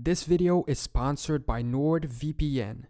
This video is sponsored by NordVPN.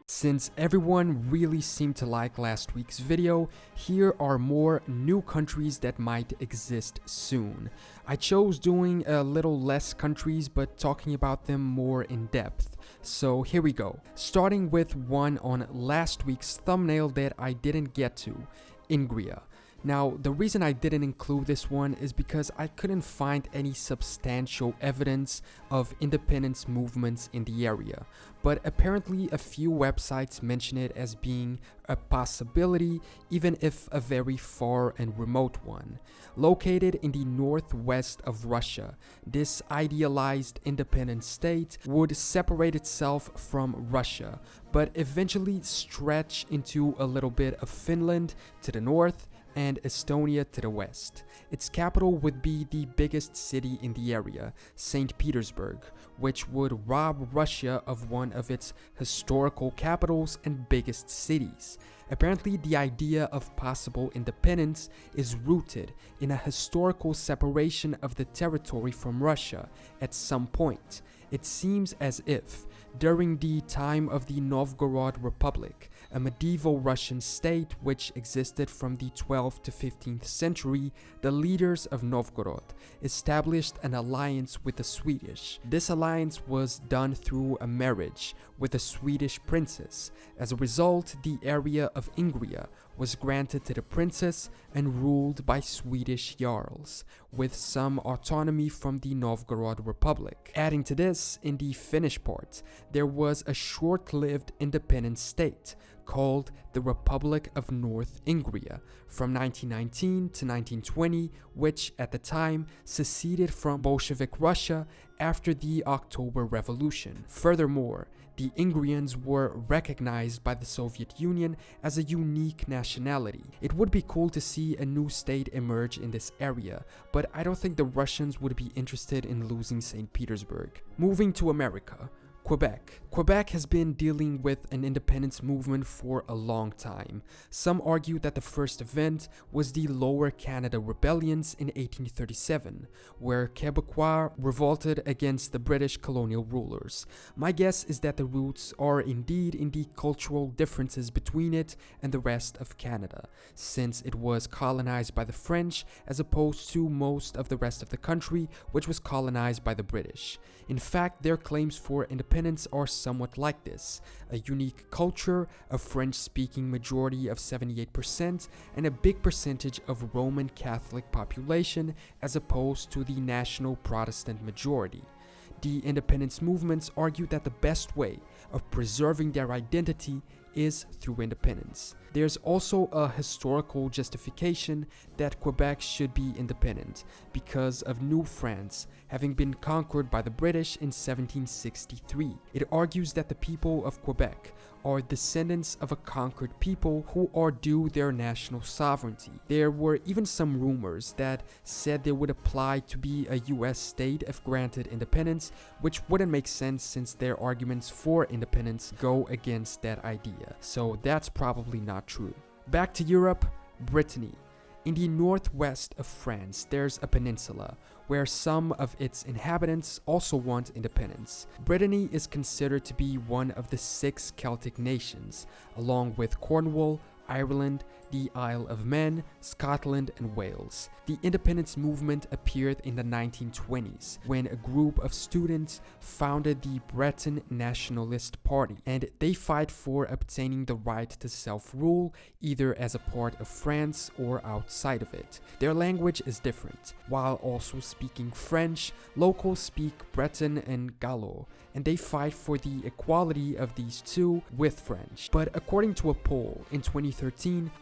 Since everyone really seemed to like last week's video, here are more new countries that might exist soon. I chose doing a little less countries but talking about them more in depth. So here we go. Starting with one on last week's thumbnail that I didn't get to, Ingria. Now, the reason I didn't include this one is because I couldn't find any substantial evidence of independence movements in the area, but apparently a few websites mention it as being a possibility, even if a very far and remote one. Located in the northwest of Russia, this idealized independent state would separate itself from Russia, but eventually stretch into a little bit of Finland to the north and Estonia to the west. Its capital would be the biggest city in the area, St. Petersburg, which would rob Russia of one of its historical capitals and biggest cities. Apparently, the idea of possible independence is rooted in a historical separation of the territory from Russia at some point. It seems as if, during the time of the Novgorod Republic, a medieval Russian state which existed from the 12th to 15th century, the leaders of Novgorod established an alliance with the Swedish. This alliance was done through a marriage with a Swedish princess. As a result, the area of Ingria was granted to the princess and ruled by Swedish jarls, with some autonomy from the Novgorod Republic. Adding to this, in the Finnish part, there was a short-lived independent state called the Republic of North Ingria from 1919 to 1920, which at the time seceded from Bolshevik Russia after the October Revolution. Furthermore, the Ingrians were recognized by the Soviet Union as a unique nationality. It would be cool to see a new state emerge in this area, but I don't think the Russians would be interested in losing St. Petersburg. Moving to America. Quebec. Quebec has been dealing with an independence movement for a long time. Some argue that the first event was the Lower Canada Rebellions in 1837, where Quebecois revolted against the British colonial rulers. My guess is that the roots are indeed in the cultural differences between it and the rest of Canada, since it was colonized by the French as opposed to most of the rest of the country, which was colonized by the British. In fact, their claims for independence are somewhat like this: a unique culture, a French-speaking majority of 78%, and a big percentage of Roman Catholic population as opposed to the national Protestant majority. The independence movements argue that the best way of preserving their identity is through independence. There's also a historical justification that Quebec should be independent because of New France having been conquered by the British in 1763. It argues that the people of Quebec are descendants of a conquered people who are due their national sovereignty. There were even some rumors that said they would apply to be a US state if granted independence, which wouldn't make sense since their arguments for independence go against that idea. So that's probably not true. Back to Europe, Brittany. In the northwest of France, there's a peninsula where some of its inhabitants also want independence. Brittany is considered to be one of the 6 Celtic nations, along with Cornwall, Ireland, the Isle of Man, Scotland, and Wales. The independence movement appeared in the 1920s when a group of students founded the Breton Nationalist Party, and they fight for obtaining the right to self-rule either as a part of France or outside of it. Their language is different. While also speaking French, locals speak Breton and Gallo, and they fight for the equality of these two with French. But according to a poll in 2013,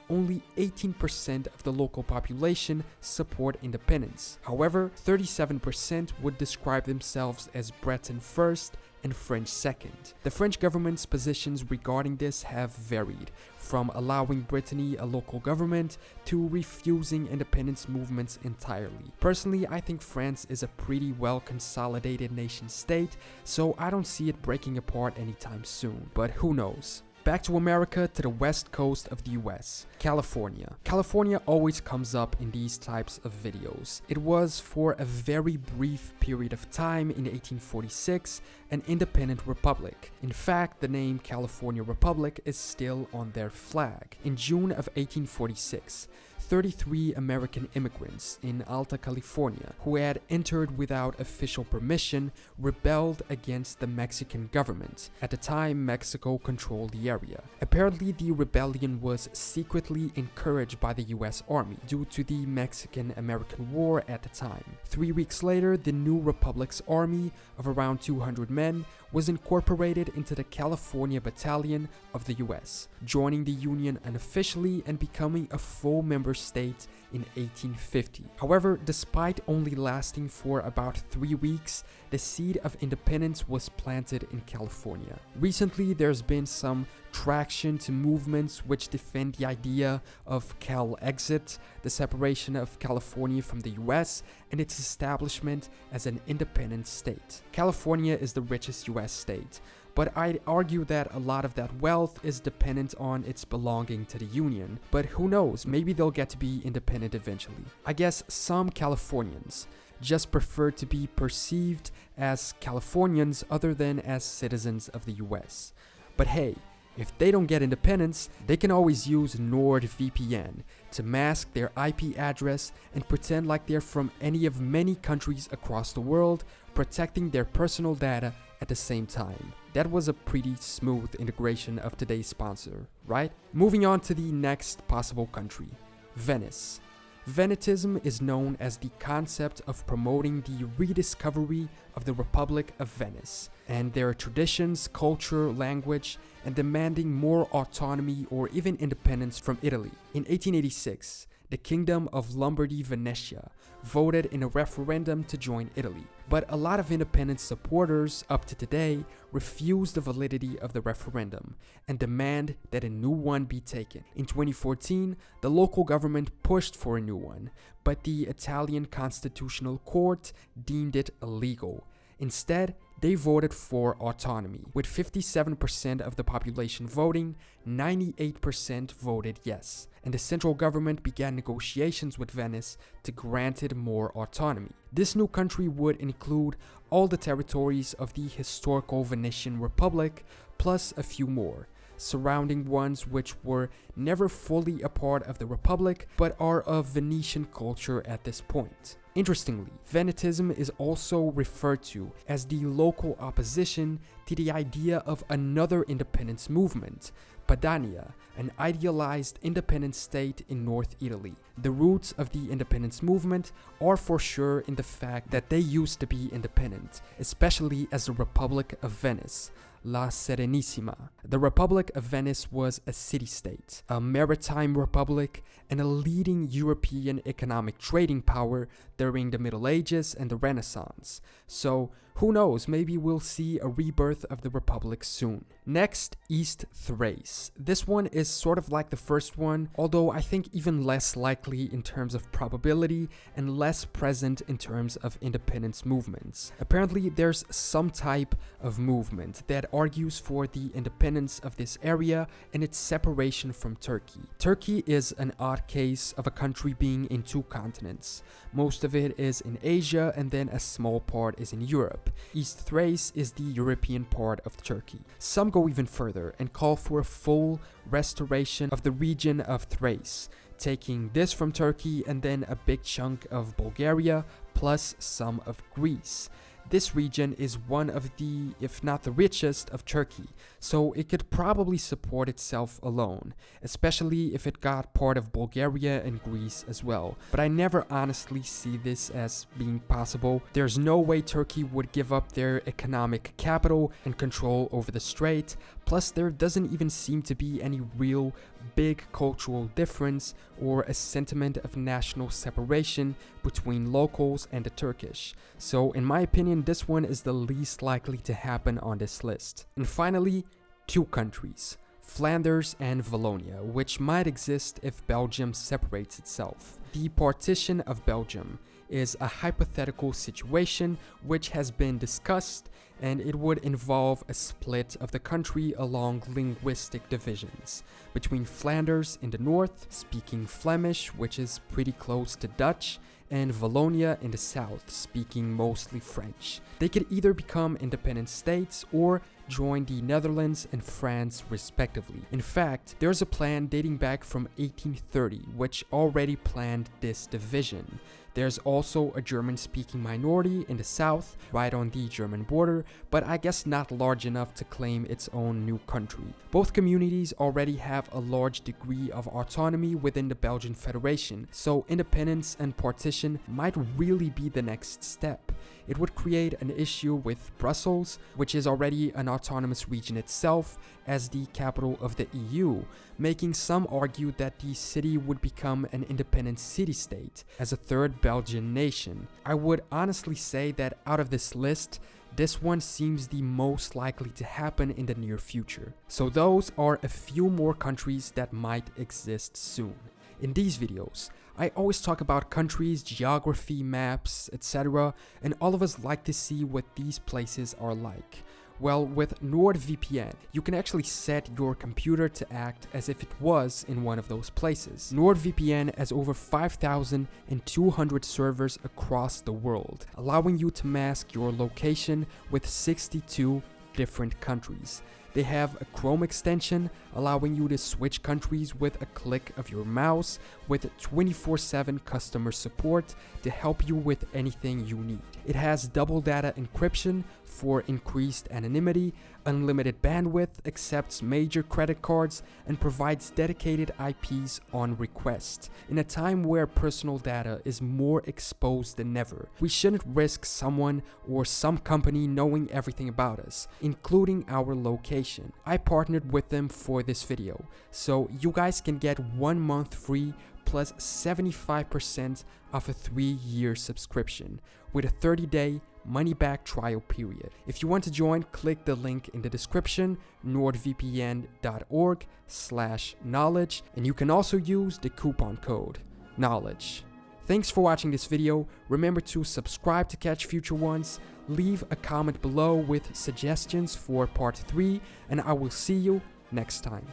only 18% of the local population support independence. However, 37% would describe themselves as Breton first and French second. The French government's positions regarding this have varied, from allowing Brittany a local government to refusing independence movements entirely. Personally, I think France is a pretty well consolidated nation state, so I don't see it breaking apart anytime soon, but who knows. Back to America, to the west coast of the US, California. California always comes up in these types of videos. It was for a very brief period of time in 1846 an independent republic. In fact, the name California Republic is still on their flag. In June of 1846, 33 American immigrants in Alta California who had entered without official permission rebelled against the Mexican government. At the time, Mexico controlled the area. Apparently, the rebellion was secretly encouraged by the US Army due to the Mexican-American War at the time. 3 weeks later, the new republic's army of around 200 men was incorporated into the California Battalion of the US, joining the Union unofficially and becoming a full member state in 1850. However, despite only lasting for about 3 weeks, the seed of independence was planted in California. Recently, there's been some traction to movements which defend the idea of Cal-exit, the separation of California from the US, and its establishment as an independent state. California is the richest US state, but I'd argue that a lot of that wealth is dependent on its belonging to the Union. But who knows, maybe they'll get to be independent eventually. I guess some Californians just prefer to be perceived as Californians other than as citizens of the US. But hey, if they don't get independence, they can always use NordVPN to mask their IP address and pretend like they're from any of many countries across the world, protecting their personal data at the same time. That was a pretty smooth integration of today's sponsor, right? Moving on to the next possible country, Venice. Venetism is known as the concept of promoting the rediscovery of the Republic of Venice and their traditions, culture, language, and demanding more autonomy or even independence from Italy. In 1886, the Kingdom of Lombardy-Venetia voted in a referendum to join Italy, but a lot of independence supporters up to today refuse the validity of the referendum and demand that a new one be taken. In 2014, the local government pushed for a new one, but the Italian Constitutional Court deemed it illegal. Instead, they voted for autonomy. With 57% of the population voting, 98% voted yes, and the central government began negotiations with Venice to grant it more autonomy. This new country would include all the territories of the historical Venetian Republic, plus a few more, surrounding ones which were never fully a part of the Republic, but are of Venetian culture at this point. Interestingly, Venetism is also referred to as the local opposition to the idea of another independence movement, Padania, an idealized independent state in North Italy. The roots of the independence movement are for sure in the fact that they used to be independent, especially as the Republic of Venice, La Serenissima. The Republic of Venice was a city-state, a maritime republic, and a leading European economic trading power during the Middle Ages and the Renaissance. So, who knows, maybe we'll see a rebirth of the Republic soon. Next, East Thrace. This one is sort of like the first one, although I think even less likely in terms of probability and less present in terms of independence movements. Apparently, there's some type of movement that argues for the independence of this area and its separation from Turkey. Turkey is an odd case of a country being in two continents. Most of it is in Asia and then a small part is in Europe. East Thrace is the European part of Turkey. Some go even further and call for a full restoration of the region of Thrace, taking this from Turkey and then a big chunk of Bulgaria plus some of Greece. This region is one of the, if not the richest, of Turkey, so it could probably support itself alone, especially if it got part of Bulgaria and Greece as well. But I never honestly see this as being possible. There's no way Turkey would give up their economic capital and control over the strait, plus there doesn't even seem to be any real big cultural difference or a sentiment of national separation between locals and the Turkish. So in my opinion, this one is the least likely to happen on this list. And finally, two countries, Flanders and Vilonia, which might exist if Belgium separates itself. The partition of Belgium is a hypothetical situation which has been discussed and it would involve a split of the country along linguistic divisions, between Flanders in the north, speaking Flemish, which is pretty close to Dutch, and Vilonia in the south, speaking mostly French. They could either become independent states or join the Netherlands and France respectively. In fact, there's a plan dating back from 1830 which already planned this division. There's also a German-speaking minority in the south, right on the German border, but I guess not large enough to claim its own new country. Both communities already have a large degree of autonomy within the Belgian Federation, so independence and partition might really be the next step. It would create an issue with Brussels, which is already an autonomous region itself, as the capital of the EU, making some argue that the city would become an independent city-state as a third Belgian nation. I would honestly say that out of this list, this one seems the most likely to happen in the near future. So those are a few more countries that might exist soon. In these videos, I always talk about countries, geography, maps, etc., and all of us like to see what these places are like. Well, with NordVPN, you can actually set your computer to act as if it was in one of those places. NordVPN has over 5,200 servers across the world, allowing you to mask your location with 62 different countries. They have a Chrome extension, allowing you to switch countries with a click of your mouse, with 24/7 customer support to help you with anything you need. It has double data encryption for increased anonymity, unlimited bandwidth, accepts major credit cards, and provides dedicated IPs on request. In a time where personal data is more exposed than ever, we shouldn't risk someone or some company knowing everything about us, including our location. I partnered with them for this video, so you guys can get 1 month free plus 75% off a 3-year subscription with a 30-day money-back trial period. If you want to join, click the link in the description, nordvpn.org/knowledge, and you can also use the coupon code KNOWLEDGE. Thanks for watching this video. Remember to subscribe to catch future ones, leave a comment below with suggestions for part 3, and I will see you next time.